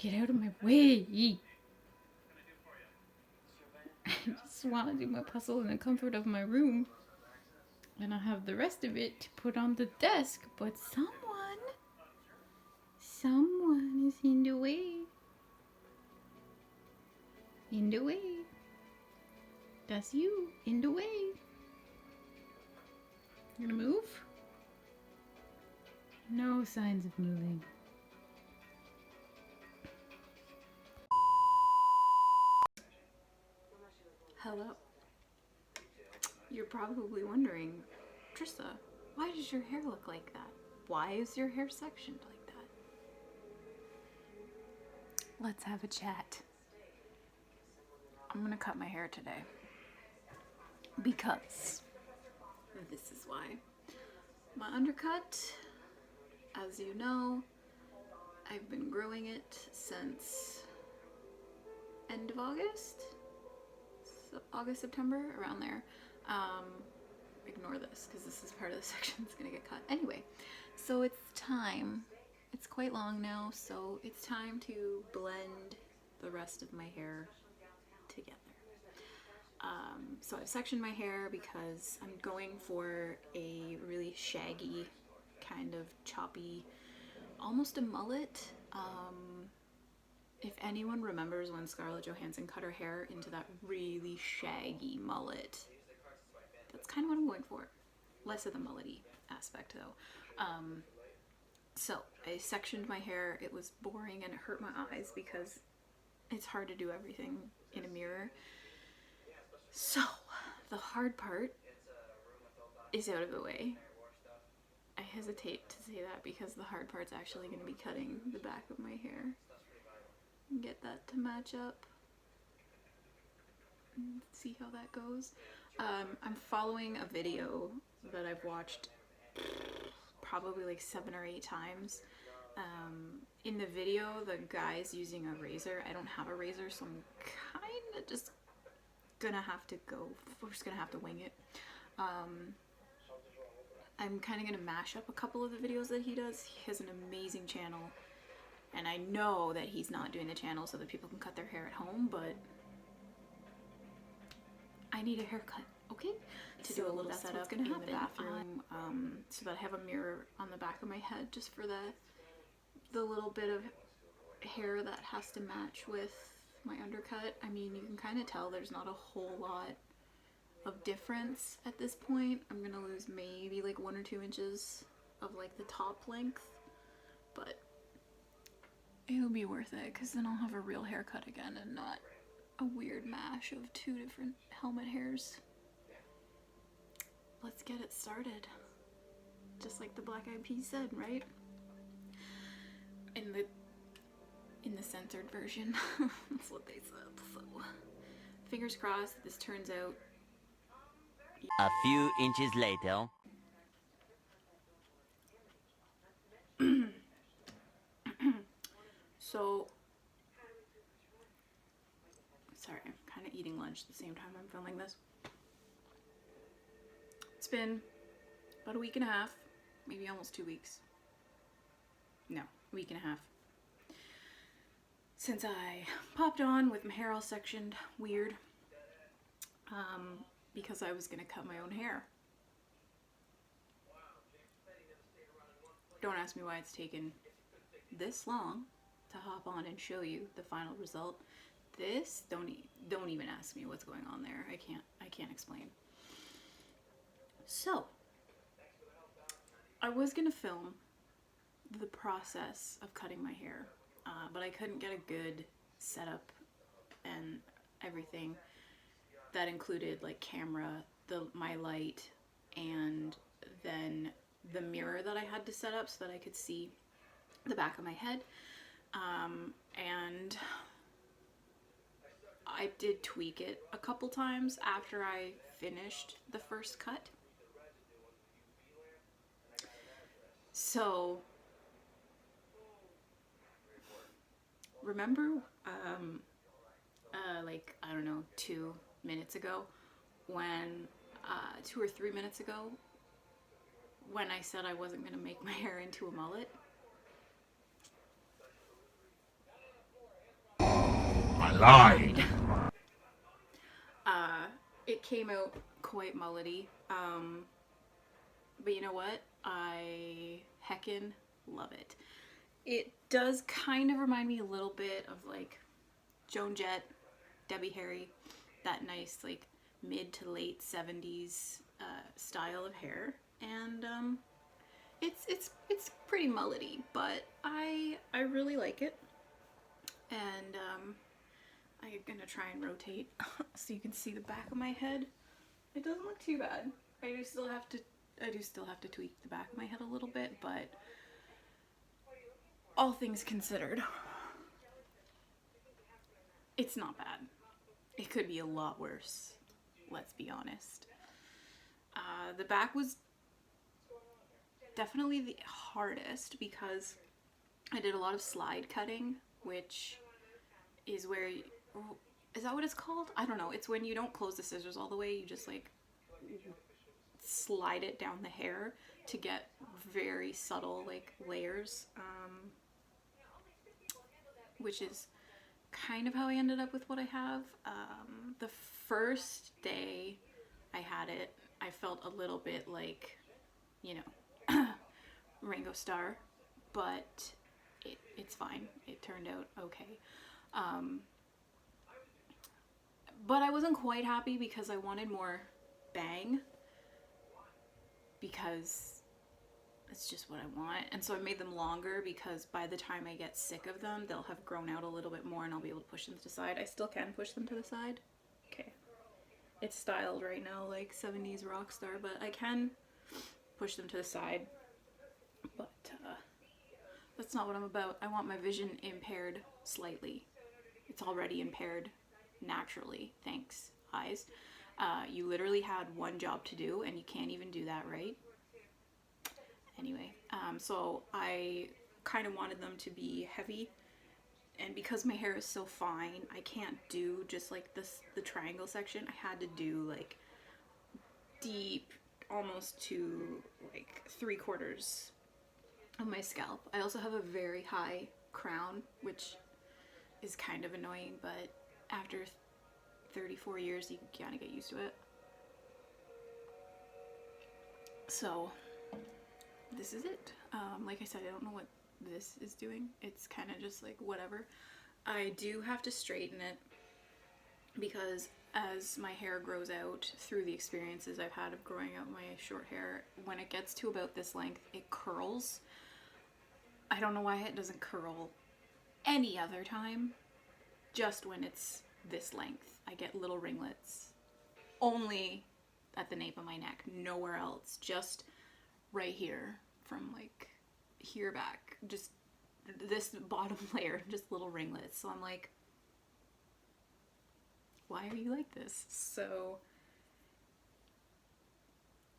Get out of my way. I just want to do my puzzle in the comfort of my room. And I have the rest of it to put on the desk, but someone is in the way. In the way. That's you, in the way. You gonna move? No signs of moving. Hello. You're probably wondering, Trista, why does your hair look like that? Why is your hair sectioned like that? Let's have a chat. I'm gonna cut my hair today because this is why. My undercut, as you know, I've been growing it since end of August? August, September, around there. Ignore this because this is part of the section that's gonna get cut. Anyway, so it's time. It's quite long now, so it's time to blend the rest of my hair together. So I've sectioned my hair because I'm going for a really shaggy, kind of choppy, almost a mullet. If anyone remembers when Scarlett Johansson cut her hair into that really shaggy mullet, that's kind of what I'm going for. Less of the mullety aspect though. So I sectioned my hair. It was boring and it hurt my eyes because it's hard to do everything in a mirror. So the hard part is out of the way. I hesitate to say that because the hard part's actually going to be cutting the back of my hair. Get that to match up. See how that goes. I'm following a video that I've watched probably like 7 or 8 times. In the video, the guy's using a razor. I don't have a razor, so I'm kind of just gonna have to go. We're just gonna have to wing it. I'm kind of gonna mash up a couple of the videos that he does. He has an amazing channel. And I know that he's not doing the channel so that people can cut their hair at home, but I need a haircut, okay? To do a little setup in the bathroom, so that I have a mirror on the back of my head just for the little bit of hair that has to match with my undercut. I mean, you can kind of tell there's not a whole lot of difference at this point. I'm gonna lose maybe like 1 or 2 inches of like the top length, but it'll be worth it because then I'll have a real haircut again and not a weird mash of 2 different helmet hairs. Let's get it started. Just like the Black Eyed Peas said, right? In the censored version. That's what they said. So fingers crossed this turns out. A few inches later. So, sorry, I'm kind of eating lunch at the same time I'm filming this. It's been about a week and a half, maybe almost 2 weeks. No, a week and a half. Since I popped on with my hair all sectioned, weird, because I was gonna cut my own hair. Don't ask me why it's taken this long to hop on and show you the final result. This, don't even ask me what's going on there. I can't explain. So, I was gonna film the process of cutting my hair, but I couldn't get a good setup and everything that included like camera, my light, and then the mirror that I had to set up so that I could see the back of my head. And I did tweak it a couple times after I finished the first cut. So, remember, like, I don't know, 2 minutes ago, when, 2 or 3 minutes ago, when I said I wasn't gonna make my hair into a mullet? lied. It came out quite mullety. But you know what? I heckin' love it. It does kind of remind me a little bit of like Joan Jett, Debbie Harry, that nice like mid to late 70s style of hair, and it's pretty mullety, but I really like it, and I'm gonna try and rotate so you can see the back of my head. It doesn't look too bad. I do still have to tweak the back of my head a little bit, but all things considered, it's not bad. It could be a lot worse, let's be honest. The back was definitely the hardest because I did a lot of slide cutting, which is where is that what it's called? I don't know. It's when you don't close the scissors all the way, you just like slide it down the hair to get very subtle like layers, which is kind of how I ended up with what I have. The first day I had it, I felt a little bit like, you know, Ringo Starr, but it's fine. It turned out okay. But I wasn't quite happy because I wanted more bang, because it's just what I want. And so I made them longer because by the time I get sick of them, they'll have grown out a little bit more and I'll be able to push them to the side. I still can push them to the side. Okay. It's styled right now like 70s rock star, but I can push them to the side. But that's not what I'm about. I want my vision impaired slightly. It's already impaired naturally, thanks, eyes. You literally had one job to do and you can't even do that right. Anyway, so I kind of wanted them to be heavy, and because my hair is so fine, I can't do just like this, the triangle section. I had to do like deep, almost to like 3/4 of my scalp. I also have a very high crown, which is kind of annoying, but after 34 years, you can kind of get used to it. So this is it. Like I said, I don't know what this is doing. It's kind of just like whatever. I do have to straighten it because as my hair grows out through the experiences I've had of growing out my short hair, when it gets to about this length, it curls. I don't know why it doesn't curl any other time, just when it's this length. I get little ringlets only at the nape of my neck, nowhere else, just right here from like here back, just this bottom layer, just little ringlets. So I'm like, why are you like this? So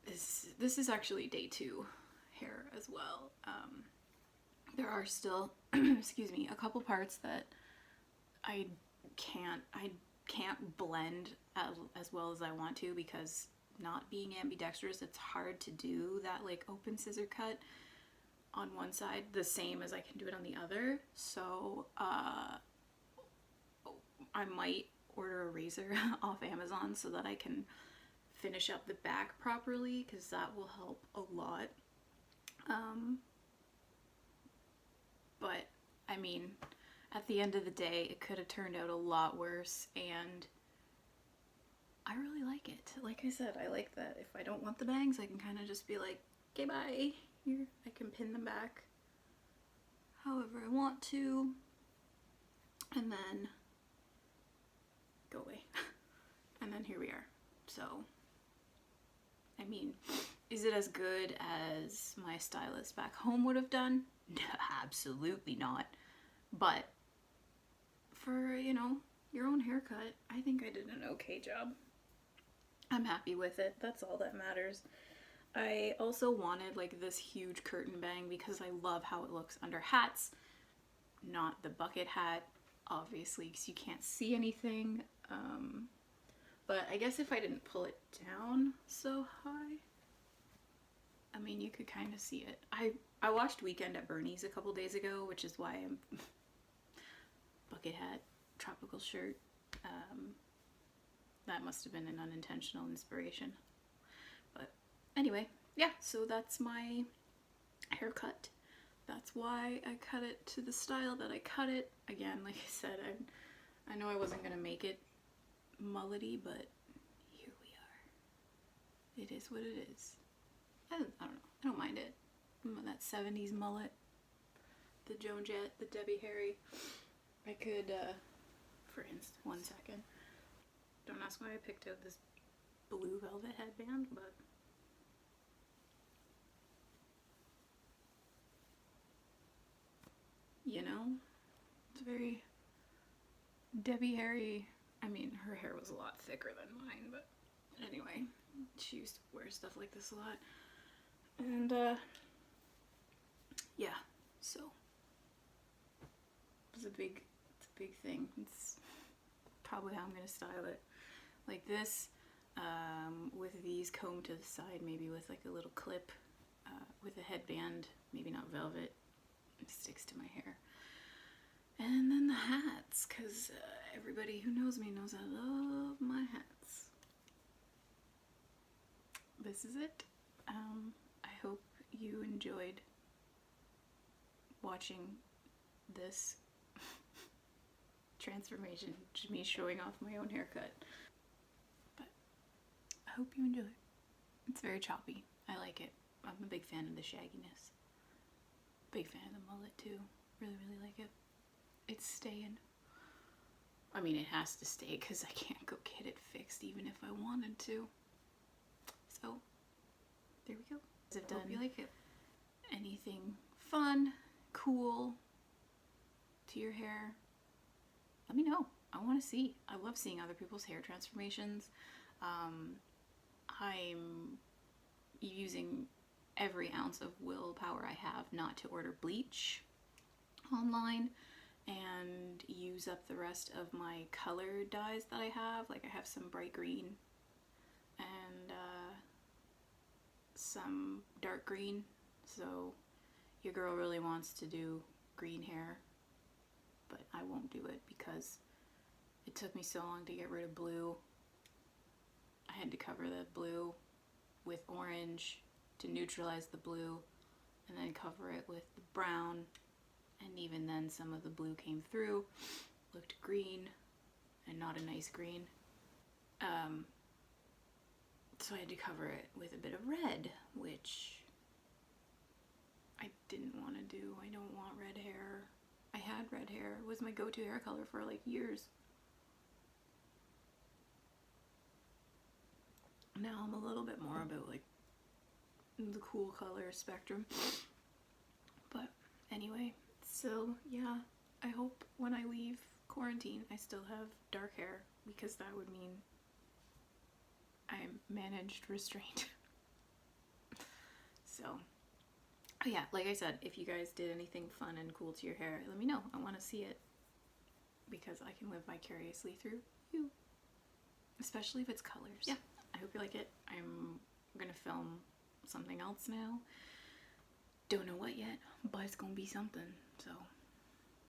this is actually day 2 hair as well. There are still excuse me, a couple parts that I can't blend as well as I want to, because not being ambidextrous, it's hard to do that like open scissor cut on one side the same as I can do it on the other. So I might order a razor off Amazon so that I can finish up the back properly, because that will help a lot. But I mean, at the end of the day, it could have turned out a lot worse, and I really like it. Like I said, I like that if I don't want the bangs, I can kind of just be like, okay, bye. Here, I can pin them back however I want to, and then go away. And then here we are. So, I mean, is it as good as my stylist back home would have done? Absolutely not. But for, you know, your own haircut, I think I did an okay job. I'm happy with it. That's all that matters. I also wanted like this huge curtain bang because I love how it looks under hats. Not the bucket hat, obviously, because you can't see anything. But I guess if I didn't pull it down so high, I mean, you could kind of see it. I watched Weekend at Bernie's a couple days ago, which is why I'm bucket hat tropical shirt. That must have been an unintentional inspiration. But anyway, yeah, so that's my haircut. That's why I cut it to the style that I cut it. Again, like I said, I know I wasn't gonna make it mullety, but here we are. It is what it is. I don't know. I don't mind it. That 70s mullet, the Joan Jett, the Debbie Harry. I could, for instance, one second. Don't ask why I picked out this blue velvet headband, but you know, it's very Debbie Harry. I mean, her hair was a lot thicker than mine, but anyway, she used to wear stuff like this a lot. And, yeah, so it's a big thing. It's probably how I'm gonna style it. Like this, with these combed to the side, maybe with like a little clip, with a headband, maybe not velvet. It sticks to my hair. And then the hats, because everybody who knows me knows I love my hats. This is it. I hope you enjoyed watching this transformation, me showing off my own haircut. But I hope you enjoy it. It's very choppy. I like it. I'm a big fan of the shagginess. Big fan of the mullet too. Really, really like it. It's staying. I mean, it has to stay because I can't go get it fixed even if I wanted to. So, there we go. I hope you like it. Anything fun, cool to your hair, let me know. I want to see. I love seeing other people's hair transformations. I'm using every ounce of willpower I have not to order bleach online and use up the rest of my color dyes that I have. Like I have some bright green and some dark green. So your girl really wants to do green hair, but I won't do it because it took me so long to get rid of blue. I had to cover the blue with orange to neutralize the blue and then cover it with the brown, and even then some of the blue came through, looked green and not a nice green. So I had to cover it with a bit of red, which I didn't want to do. I don't want red hair. I had red hair. It was my go-to hair color for like years. Now I'm a little bit more about like the cool color spectrum. But anyway, so yeah, I hope when I leave quarantine I still have dark hair, because that would mean I'm managed restraint. So oh yeah, like I said, if you guys did anything fun and cool to your hair, let me know. I want to see it because I can live vicariously through you, especially if it's colors. Yeah, I hope you like it. I'm gonna film something else now. Don't know what yet, but it's gonna be something. So